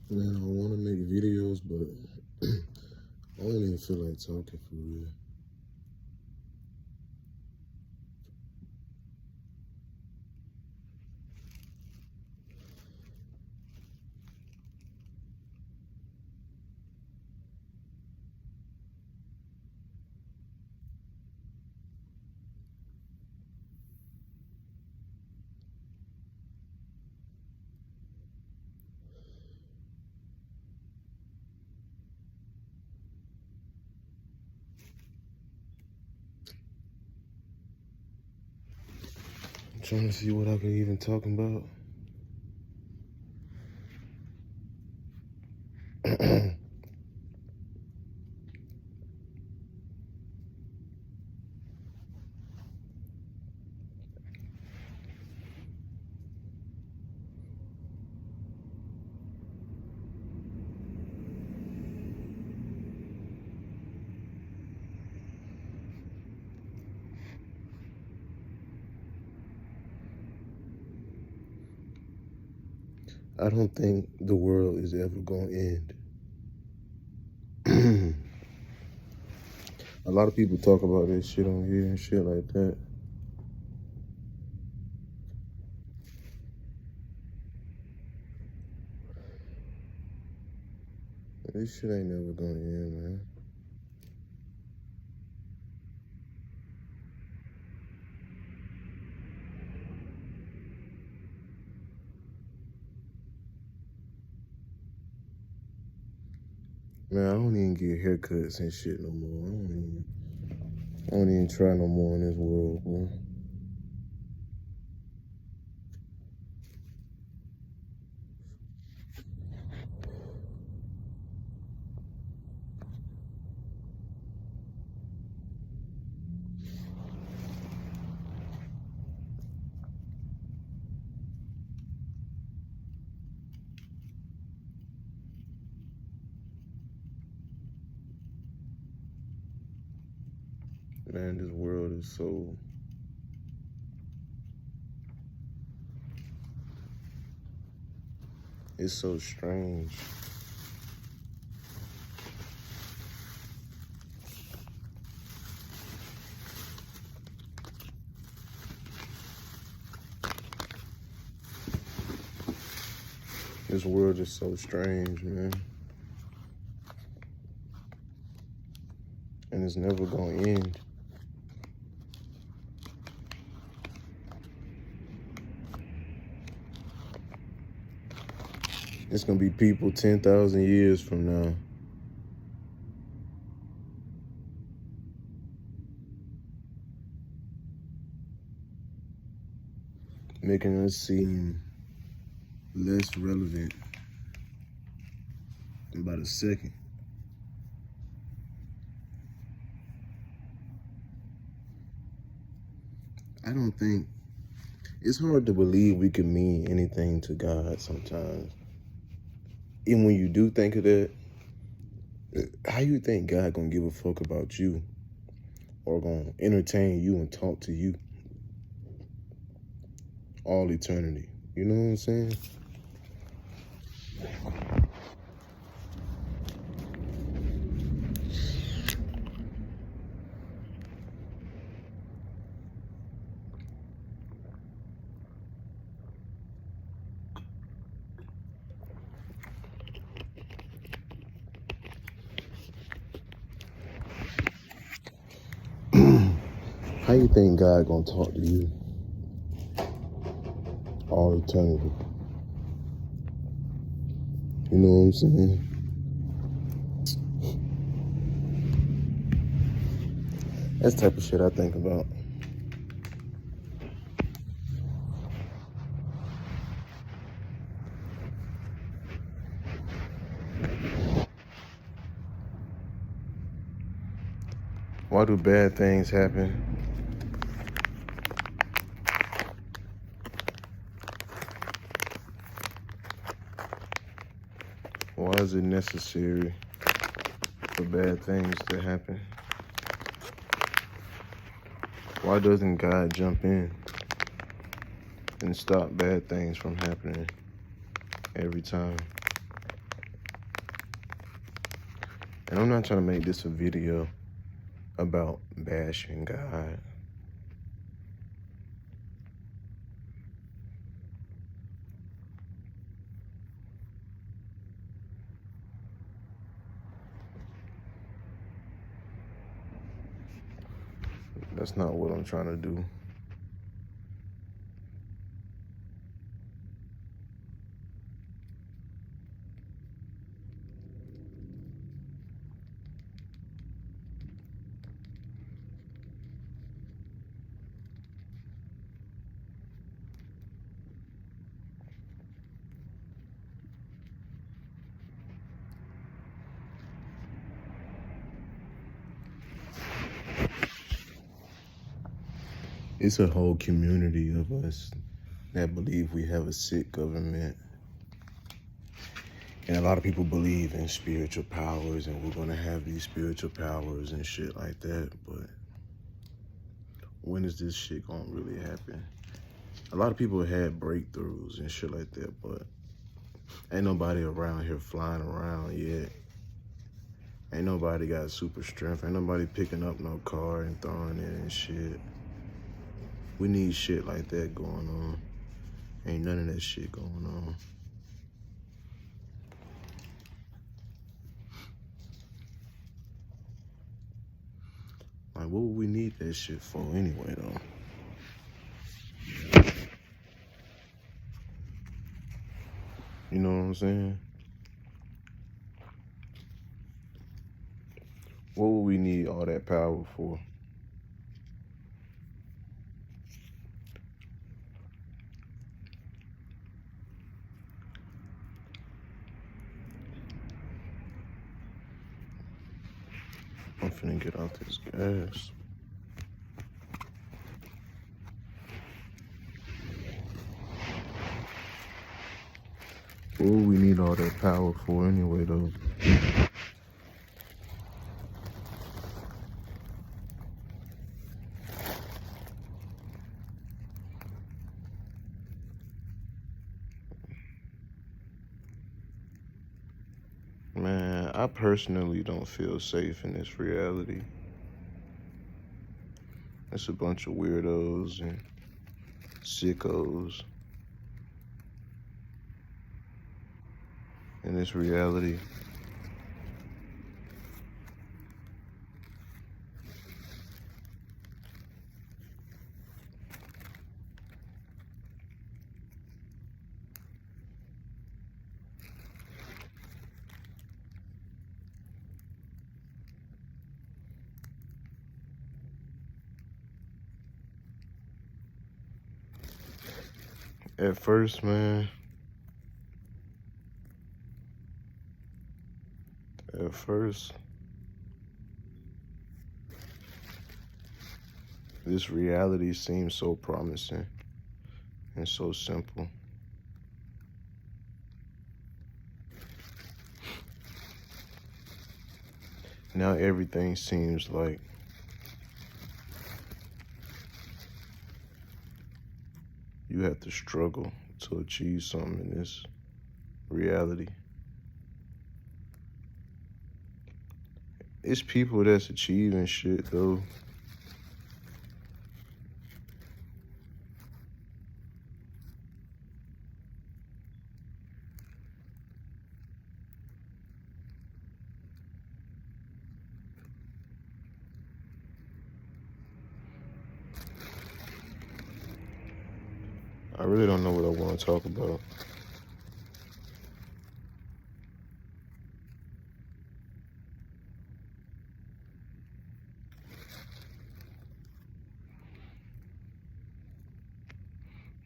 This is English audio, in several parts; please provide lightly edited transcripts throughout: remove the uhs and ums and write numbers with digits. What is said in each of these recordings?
Man, I want to make videos, but I don't even feel like talking for real. I'm trying to see what I can even talk about. I don't think the world is ever going to end. A lot of people talk about this shit on here and shit like that. This shit ain't never going to end, man. Man, I don't even get haircuts and shit no more. I don't even try no more in this world, bro. Man, this world is so... It's so strange. This world is so strange, man. And it's never gonna end. It's gonna be people 10,000 years from now making us seem less relevant in about a second. I don't think, it's hard to believe we can mean anything to God sometimes. Even when you do think of that, how you think God gonna give a fuck about you or gonna entertain you and talk to you all eternity? You know what I'm saying? How you think God gonna talk to you all eternity? You know what I'm saying? That's the type of shit I think about. Why do bad things happen? Why is it necessary for bad things to happen? Why doesn't God jump in and stop bad things from happening every time? And I'm not trying to make this a video about bashing God. That's not what I'm trying to do. It's a whole community of us that believe we have a sick government. And a lot of people believe in spiritual powers and we're gonna have these spiritual powers and shit like that, but when is this shit gonna really happen? A lot of people had breakthroughs and shit like that, but ain't nobody around here flying around yet. Ain't nobody got super strength. Ain't nobody picking up no car and throwing it and shit. We need shit like that going on. Ain't none of that shit going on. Like, what would we need that shit for anyway, though? You know what I'm saying? What would we need all that power for? I'm finna get out this gas. What would we need all that power for anyway, though? Man, I personally don't feel safe in this reality. It's a bunch of weirdos and sickos in this reality. At first, man, this reality seems so promising and so simple. Now everything seems like you have to struggle to achieve something in this reality. It's people that's achieving shit, though. I really don't know what I want to talk about.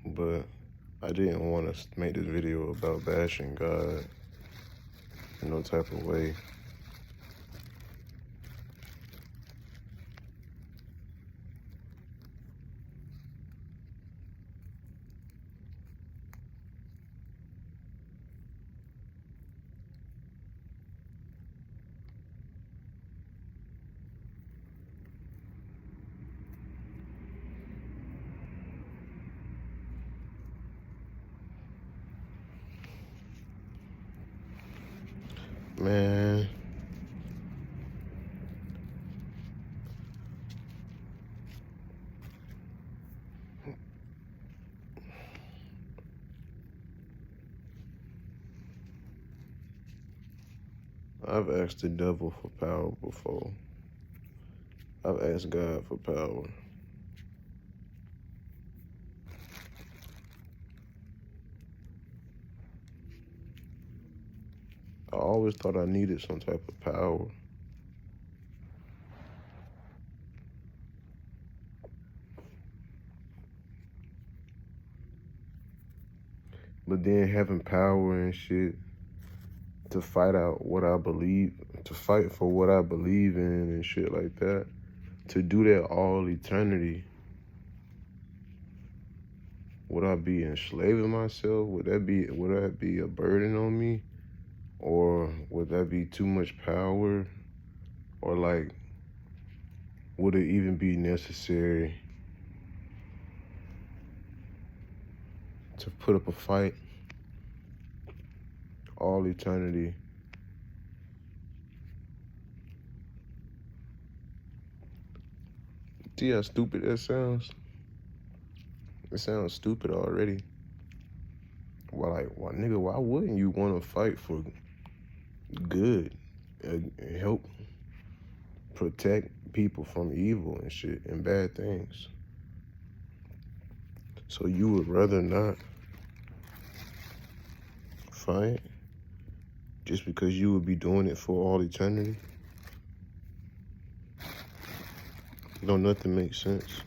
But I didn't want to make this video about bashing God in no type of way. Man, I've asked the devil for power before. I've asked God for power. I always thought I needed some type of power. But then having power and shit to fight out what I believe, to fight for what I believe in and shit like that, to do that all eternity, would I be enslaving myself? Would that be a burden on me? Or would that be too much power? Or like, would it even be necessary to put up a fight all eternity? See how stupid that sounds? It sounds stupid already. Nigga, why wouldn't you want to fight for good and help protect people from evil and shit and bad things? So you would rather not fight just because you would be doing it for all eternity? Don't nothing make sense.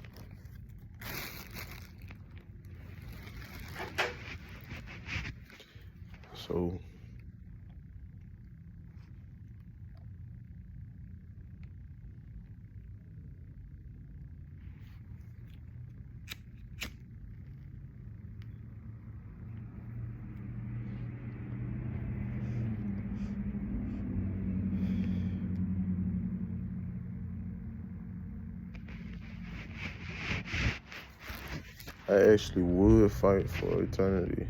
So I actually would fight for eternity.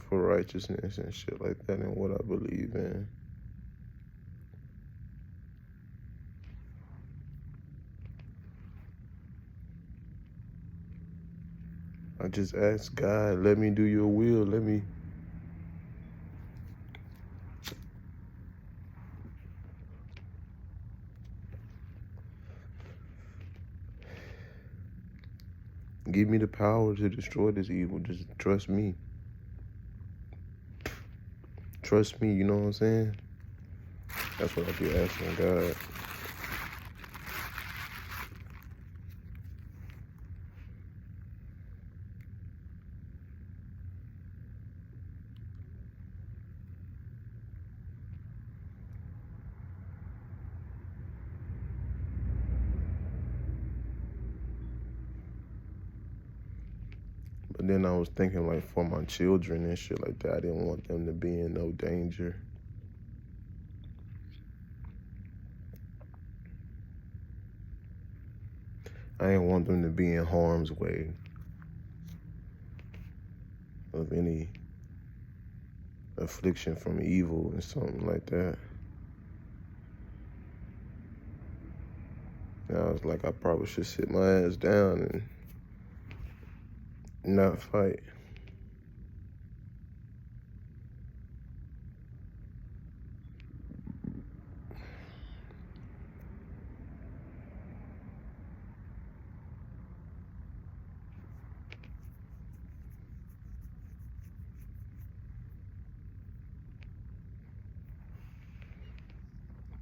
For righteousness and shit like that and what I believe in. I just ask God, let me do your will. Let me give me the power to destroy this evil. Just trust me. Trust me, you know what I'm saying? That's what I be asking God. But then I was thinking like for my children and shit like that, I didn't want them to be in no danger. I didn't want them to be in harm's way of any affliction from evil and something like that. And I was like, I probably should sit my ass down and not fight.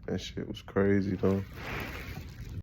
That shit was crazy though.